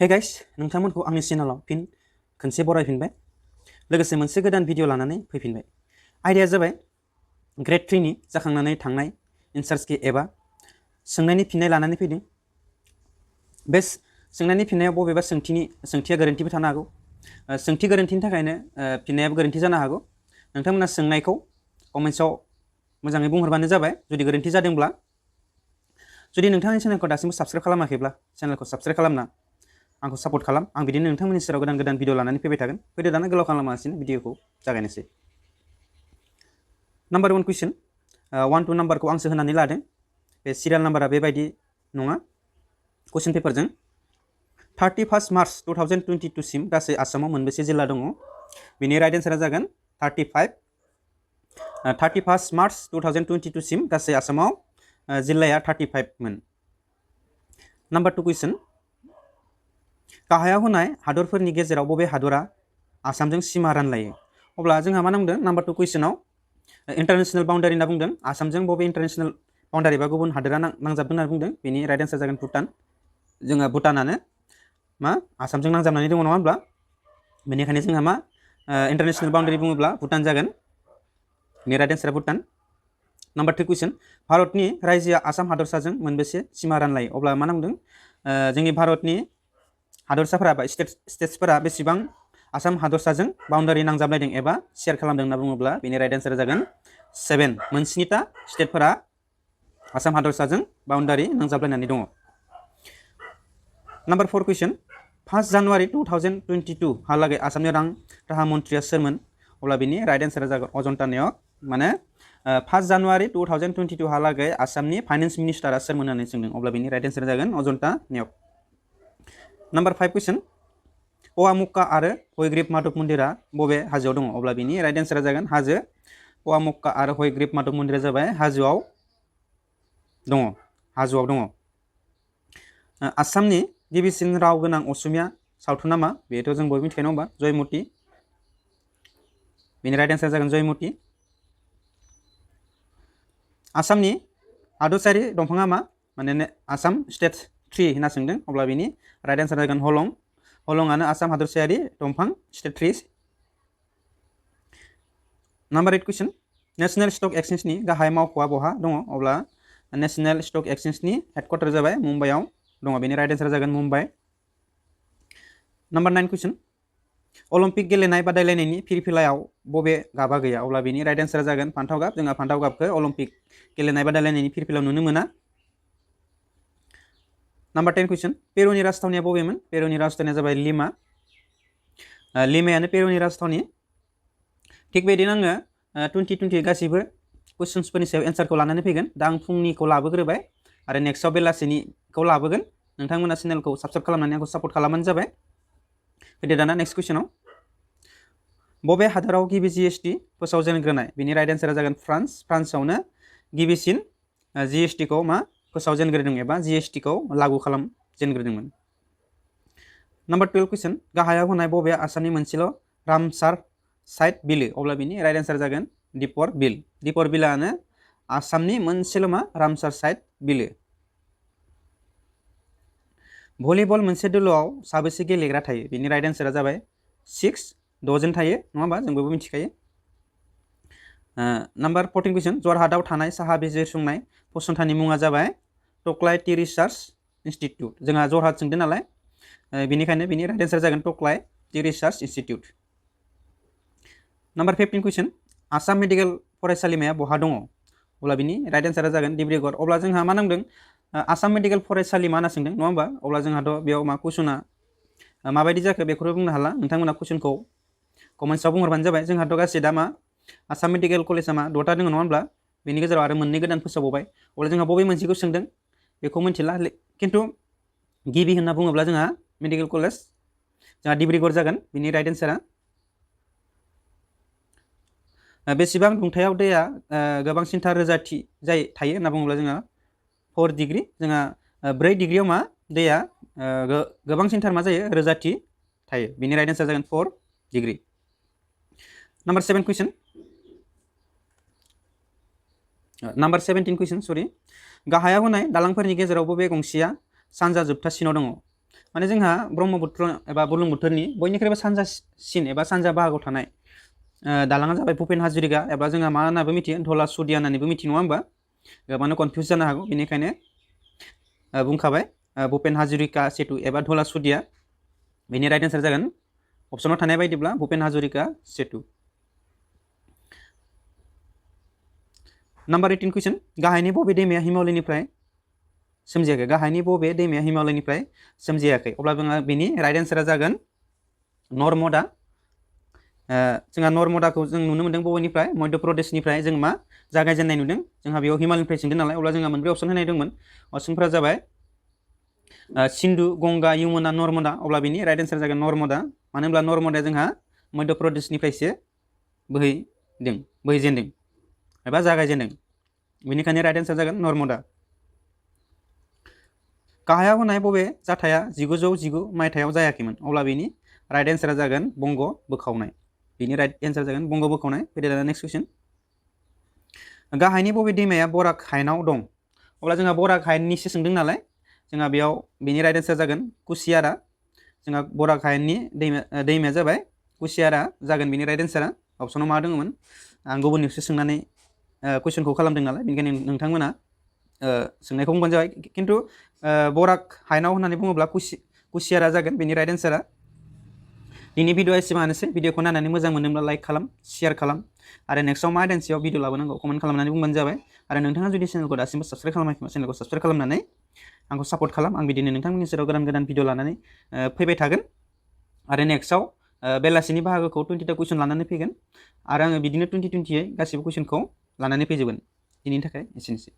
Hey guys नोंथांमोनखौ आंनि चेनेलाव फिन खनसे बरायफिनबाय लोगोसे मोनसे गोदान भिडिअ लानानै फैफिनबाय। आयदाया जाबाय ग्रेड 3 नि जाखांनानै थांनाय एन्सार्स की एबा सोंनायनि फिननाय लानानै फैदों। बे सोंनायनि फिननायाव बबेबा सोंथिया गोरोन्थिबो थानो हागौ। सोंथि गोरोन्थिनि थाखायनो फिननायाबो गोरोन्थि जानो हागौ। नोंथांमोना सोंनायखौ कमेन्ट्सआव मोजाङै बुंहरबानो जाबाय जुदि गोरोन्थि जादोंब्ला। जुदि नोंथांनि चेनेलखौ दासिमबो साबस्क्राइब खालामाखैब्ला चेनेलखौ साबस्क्राइब खालामना आंखौ सापर्ट खालाम। आं बिदिनो नोंथांमोननि सेराव गोदान गोदान भिडिअ लानानै फैबाय थागोन। फैदो दाना गोलाव खालामालासिनो भिडिअखौ जागायनोसै। नाम्बार 1 कुइसन 1 to नाम्बारखौ आंसो होनानै लादों। बे सिरियाल नाम्बारा बेबायदि नङा। कुइसन पेपारजों 31 मार्च 2022 सिम गासै आसामाव मोनबेसे जिल्ला दङ? बिनि राइट एन्सारा जागोन 35। 31 मार्च 2022 सिम गासै आसामाव जिल्लाया 35 मोन। नाम्बार 2 कुइसन गाहायाव होनाय हादरफोरनि गेजेराव बबे हादरा आसामजों सिमा रानलायो? अब्ला जोंहा मा नांदों नाम्बार 2 कुइसनाव इन्टारनेशनल बाउन्डारि होनना बुंदों। आसामजों बबे इन्टारनेशनल बाउन्डारि बा गुबुन हादरा नांजाबदों होनना बुंदों। बेनि राइट एन्सार जागोन भुटान। जोंहा भुटानानो मा आसामजों नांजाबनानै दङ नङा होनब्ला? बेनिखायनो जोंहा मा इन्टारनेशनल बाउन्डारि बुङोब्ला भुटान जागोन। बेनि राइट एन्सारा भुटान। नाम्बार 3 कुइसन भारतनि रायजोआ आसाम हादरसाजों मोनबेसे सिमा रानलायो? अब्ला मा नांदों जोंनि भारतनि हादरसाफोरा बा स्टेट्सफोरा बेसेबां आसाम हादरसाजों बाउन्डारि नांजाबलायदों एबा शेयार खालामदों होनना बुङोब्ला बेनि राइट एन्सारा जागोन 7। मोनस्निथा स्टेटफोरा आसाम हादरसाजों बाउन्डारि नांजाबलायनानै दङ। नाम्बार 4 कुइसन 1 जानुवारि 2022 हालागै आसामनि रां राहा मन्थ्रिया सोरमोन? अब्ला बिनि राइट एन्सारा जागोन अजन्ता नेउग। माने 1 जानुवारि 2022 हालागै आसामनि फाइनान्स मिनिस्टारा सोरमोन होननानै सोंदों। अब्ला बिनि राइट एन्सारा जागोन अजन्ता नेउग। नाम्बार 5 कुइसन पवामुक्का आरो हयग्रीब माधव मन्दिरा बबे हाजोआव दङ? अब्ला बिनि राइट एन्सारा जागोन हाजो। पवामुक्का आरो हयग्रीब माधव मन्दिरा जाबाय हाजोआव दङ। आसामनि गिबिसिन राव गोनां असमिया सावथुना मा? बेथ' जों बयबो मिथिखायो नङा होमबा? जयमति। बेनि राइट एन्सारा जागोन जयमति। आसामनि हादरसायारि दंफाङा मा? माने आसाम स्टेट ट्री होनना सोंदों। अब्ला बिनि राइट एन्सारा जागोन हलं। हलंआनो आसाम हादरसायारि दंफां स्टेट ट्री। नाम्बार 8 कुइसन नेशनेल स्टक एक्सचेन्जनि गाहाय मावख'आ बहा दङ? अब्ला नेशनेल स्टक एक्सचेन्जनि हेडक्वार्टार जाबाय मुम्बाइआव दङ। बेनि राइट एन्सारा जागोन मुम्बाइ। नाम्बार 9 कुइसन अलिम्पिक गेलेनाय बादायलायनायनि फिरफिलायाव बबे गाबा गैया? अब्ला बिनि राइट एन्सारा जागोन फान्थाव गाब। जोंहा फान्थाव गाबखौ अलिम्पिक गेलेनाय बादायलायनायनि फिरफिलायाव नुनो मोना। नाम्बार 10 कुइसन पेरुनि राजथावनिया बबेमोन? पेरुनि राजथावनिया जाबाय लिमा। लिमायानो पेरुनि राजथावनि। थिग बेबायदिनो आङो 2020 गासैबो कुइसन्सफोरनि सायाव एन्सारखौ लानानै फैगोन। दा आं फुंनिखौ लाबोग्रोबाय आरो नेक्स्टआव बेलासिनिखौ लाबोगोन। नोंथांमोना चेनेलखौ साबस्क्राइब खालामनानै आंखौ सापर्ट खालामबानो जाबाय। फैदो दाना नेक्स्ट कुइसनाव बबे हादराव गिबि GST फोसावजेनग्रोनाय? बिनि राइट एन्सारा जागोन फ्रान्स। फ्रान्सआवनो गिबिसिन GSTखौ मा फोसावजेनग्रोदों एबा GSTखौ लागु खालामजेनग्रोदोंमोन। नाम्बार 12 कुइसन गाहायाव होनाय बबे आसामनि मोनसेल' रामसार साइट बिलो? अब्ला बिनि राइट एन्सार जागोन दिपर बिल। दिपर बिलआनो आसामनि मोनसेल' मा रामसार साइट बिलो। भलिबल मोनसे दोलोआव साबेसे गेलेग्रा थायो? बिनि राइट एन्सारा जाबाय 6 जन थायो नङा होमबा? जों बयबो मिथिखायो। नाम्बार 14 कुइसन जरहाटआव थानाय साहा बिजिरसंनाय फसंथाननि मुङा जाबाय टक्लाय टि रिसार्च इनस्टिट्युट। जोंहा जरहाट सोंदों नालाय बेनिखायनो बिनि राइट एन्सार जागोन टक्लाय टि रिसार्च इनस्टिट्युट। नाम्बार 15 कुइसन आसाम मेडिकेल फरायसालिमाया बहा दङ? अब्ला बिनि राइट एन्सारा जागोन डिब्रुगड़। अब्ला जोंहा मा नांदों आसाम मेडिकेल फरायसालिमा होनना सोंदों नङा होमबा? अब्ला जोंहाथ' बेयाव मा कुइसना माबायदि जाखो बेखौथ' बुंनो हाला। नोंथांमोना कुइसनखौ कमेन्ट्सआव बुंहरबानो जाबाय। जोंहाथ' गासै दा मा आसाम मेडिकेल कलेजआ मा 6टा दङ नङा होमब्ला? बेनि गेजेराव आरो 2 गोदान फोसावबावबाय। अब्ला जोंहा बबे मोनसेखौ सोंदों बेखौ मिथिला। खिन्थु गिबि होनना बुङोब्ला जोंहा मेडिकेल कलेज जोंहा डिब्रुगड़ जागोन। बिनि राइट एन्सारा बेसेबां दुंथायाव दैया गोबांसिनथार रोजाथि थायो होनना बुङोब्ला जोंहा 4 डिग्री। जोंहा 4 डिग्रीयाव मा दैया गोबांसिनथार मा जायो रोजाथि थायो। बिनि राइट एन्सार जागोन 4 डिग्री। नाम्बार 7 कुइसन नाम्बार 17 कुइसन गाहायाव होनाय दालांफोरनि गेजेराव बबे गंसेया सानजा जोबथासिनाव दङ? माने जोंहा ब्रह्मपुत्र एबा बुरलुंबुथुरनि बयनिख्रुइबो सानजासिन एबा सानजा बाहागोआव थानाय दालाङा जाबाय भुपेन हाजरिका एबा जोंहा मा होन्नाबो मिथियो धला सुदिया होन्नानैबो मिथियो नङा होमबा गोबाङानो कनफिउस जानो हागौ बेनिखायनो बुंखाबाय भुपेन हाजरिका सेतु एबा धला सुदिया बेनि राइट एन्सार जागोन अपसनाव थानाय बायदिब्ला भुपेन हाजरिका सेतु। नाम्बार 18 कुइसन गाहायनि बबे दैमाया हिमालयनिफ्राय सोमजियाखै गाहायनि बबे दैमाया हिमालयनिफ्राय सोमजियाखै अब्ला जोंहा बेनि राइट एन्सारा जागोन नर्मदा। जोंहा नर्मदाखौ जों नुनो मोन्दों बबेनिफ्राय मध्य प्रदेशनिफ्राय जों मा जागायजेननाय नुदों जोंहा बेयाव हिमालयनिफ्राय सोंदों नालाय अब्ला जोंहा मोनब्रै अपसन होनाय दंमोन अपसनफोरा जाबाय सिन्धु गंगा यमुना नर्मदा अब्ला बेनि राइट एन्सार जागोन नर्मदा मानो होनब्ला नर्मदाया जोंहा मध्य प्रदेशनिफ्रायसो बोहैजेनदों एबा जागायजेनदों बेनिखायनो राइट एन्सार जागोन नर्मदा। गाहायाव होनाय बबे जाथाया 1919 मायथाइयाव जायाखैमोन अब्ला बेनि राइट एन्सारा जागोन बंग बोखावनाय बेनि राइट एन्सार जागोन बंग बोखावनाय। फैदो दाना नेक्स्ट कुइसन गाहायनि बबे दैमाया बराक हायेनाव दं अब्ला जोंहा बराक हायेननिसो सोंदों नालाय जोंहा बेयाव बेनि राइट एन्सार जागोन कुसियारा जोंहा बराक हायेननि दैमाया जाबाय कुसियारा जागोन बेनि राइट एन्सारा अपसनाव मा दङमोन आं गुबुननिसो सोंनानै कुइसनखौ खालामदों नालाय बेनिखायनो नोंथांमोना सोंनायखौ बुंबानो जाबाय खिन्थु बराक हायेनाव होननानै बुङोब्ला कुसियारा जागोन बेनि राइट एन्सारा। दिनै भिडिअ एसेबांनोसै भिडिअखौ नायनानै मोजां मोनोब्ला लाइक खालाम शेयार खालाम आरो नेक्स्टआव मा आयदानि भिडिअ लाबोनांगौ कमेन्ट खालामनानै बुंबानो जाबाय आरो नोंथाङा जुदि चेनेलखौ दासिमबो साबस्क्राइब खालामाखैबा चेनेलखौ साबस्क्राइब खालामनानै आंखौ सापर्ट खालाम आं बिदिनो नोंथांमोननि सेराव गोदान भिडिअ लानानै फैबाय थागोन आरो नेक्स्टआव बेलासिनि बाहागोखौ 20टा कुइसन लानानै फैगोन आरो आङो बिदिनो 20 गासिबो कुइसनखौ लानानै फैजोबगोन दिनैनि थाखाय एसेनोसै।